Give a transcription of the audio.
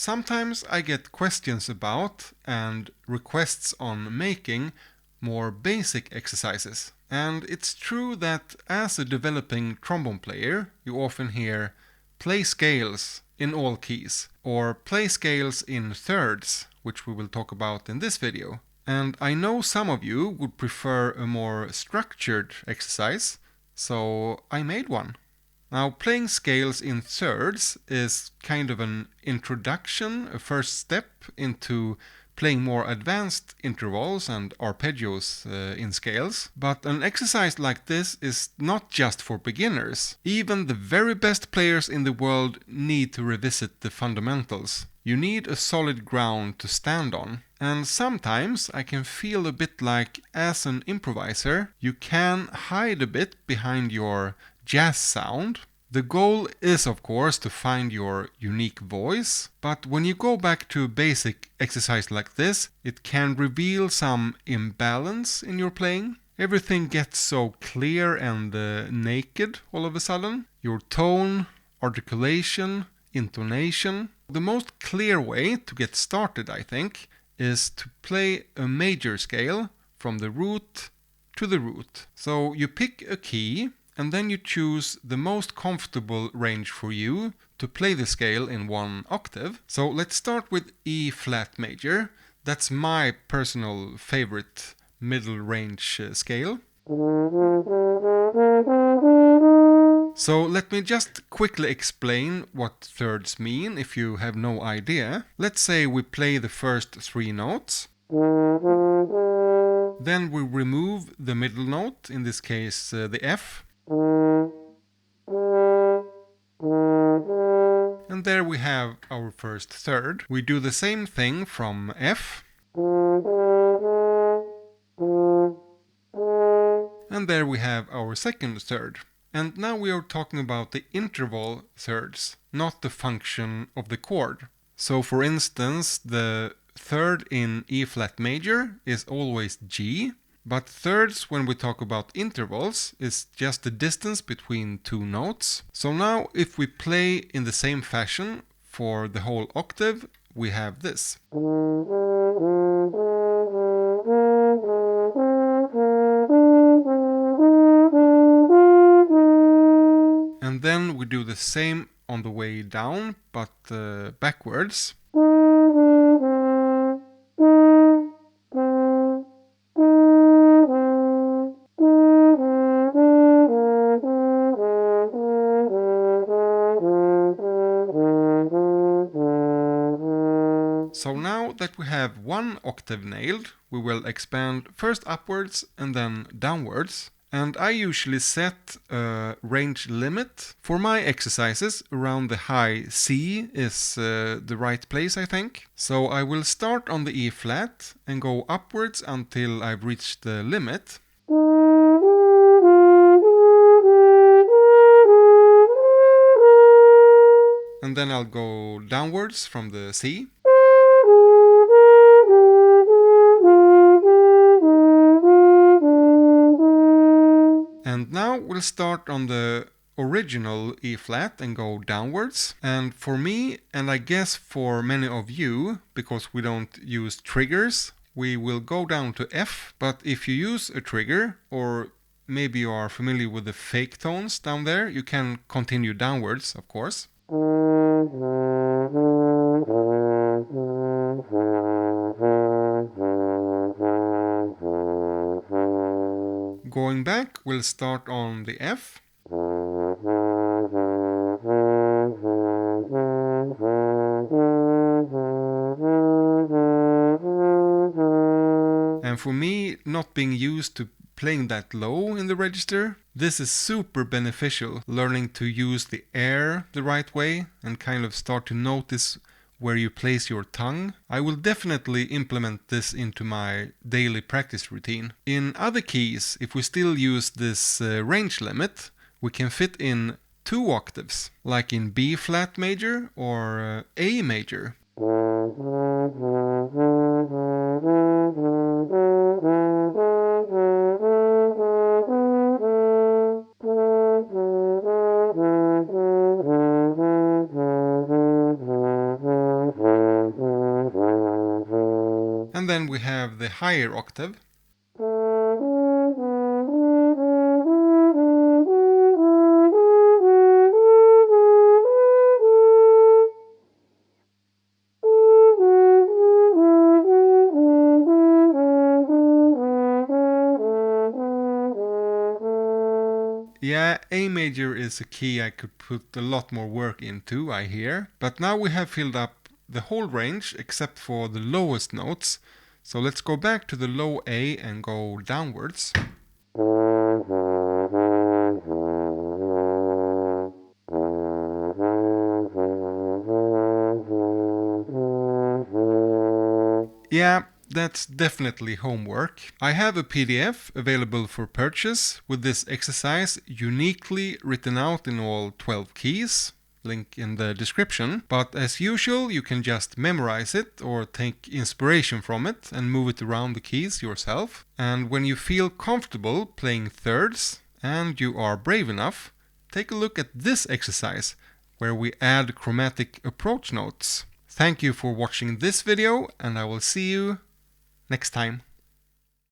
Sometimes I get questions about and requests on making more basic exercises. And it's true that as a developing trombone player, you often hear play scales in all keys or play scales in thirds, which we will talk about in this video. And I know some of you would prefer a more structured exercise, so I made one. Now, playing scales in thirds is kind of an introduction, a first step into playing more advanced intervals and arpeggios in scales. But an exercise like this is not just for beginners. Even the very best players in the world need to revisit the fundamentals. You need a solid ground to stand on. And sometimes I can feel a bit like, as an improviser, you can hide a bit behind your jazz sound. The goal is, of course, to find your unique voice, but when you go back to a basic exercise like this, it can reveal some imbalance in your playing. Everything gets so clear and naked all of a sudden. Your tone, articulation, intonation. The most clear way to get started, I think, is to play a major scale from the root to the root. So you pick a key and then you choose the most comfortable range for you to play the scale in one octave. So let's start with E flat major. That's my personal favorite middle range scale. So let me just quickly explain what thirds mean if you have no idea. Let's say we play the first three notes. Then we remove the middle note, in this case the F. And there we have our first third. We do the same thing from F. And there we have our second third. And now we are talking about the interval thirds, not the function of the chord. So for instance, the third in E flat major is always G. But thirds, when we talk about intervals, is just the distance between two notes. So now if we play in the same fashion for the whole octave, we have this. And then we do the same on the way down, but backwards. So now that we have one octave nailed, we will expand first upwards and then downwards. And I usually set a range limit. For my exercises, around the high C is the right place, I think. So I will start on the E flat and go upwards until I've reached the limit. And then I'll go downwards from the C. And now we'll start on the original E flat and go downwards. And for me, and I guess for many of you, because we don't use triggers, we will go down to F. But if you use a trigger, or maybe you are familiar with the fake tones down there, you can continue downwards, of course. Going back, we'll start on the F. And for me, not being used to playing that low in the register, this is super beneficial, learning to use the air the right way and kind of start to notice where you place your tongue. I will definitely implement this into my daily practice routine. In other keys, if we still use this range limit, we can fit in 2 octaves, like in B flat major or A major. And then we have the higher octave. Yeah, A major is a key I could put a lot more work into, I hear. But now we have filled up the whole range except for the lowest notes. So let's go back to the low A and go downwards. Yeah, that's definitely homework. I have a PDF available for purchase with this exercise uniquely written out in all 12 keys. Link in the description. But as usual, you can just memorize it or take inspiration from it and move it around the keys yourself. And when you feel comfortable playing thirds and you are brave enough, take a look at this exercise where we add chromatic approach notes. Thank you for watching this video, and I will see you next time.